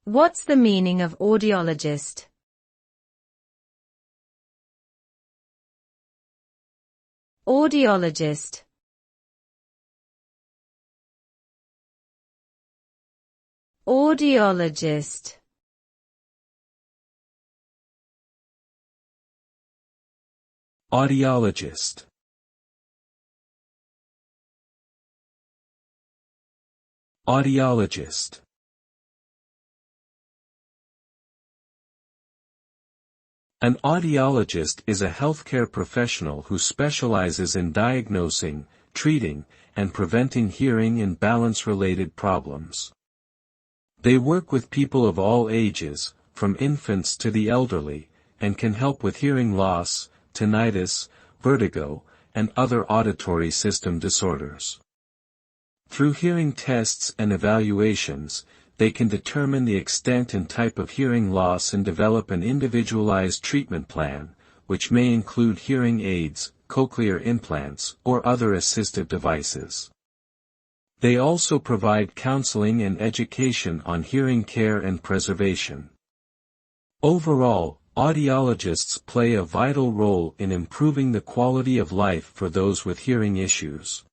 What's the meaning of audiologist? Audiologist. Audiologist. Audiologist. Audiologist. An audiologist is a healthcare professional who specializes in diagnosing, treating, and preventing hearing and balance-related problems. They work with people of all ages, from infants to the elderly, and can help with hearing loss, tinnitus, vertigo, and other auditory system disorders. Through hearing tests and evaluations, they can determine the extent and type of hearing loss and develop an individualized treatment plan, which may include hearing aids, cochlear implants, or other assistive devices. They also provide counseling and education on hearing care and preservation. Overall, audiologists play a vital role in improving the quality of life for those with hearing issues.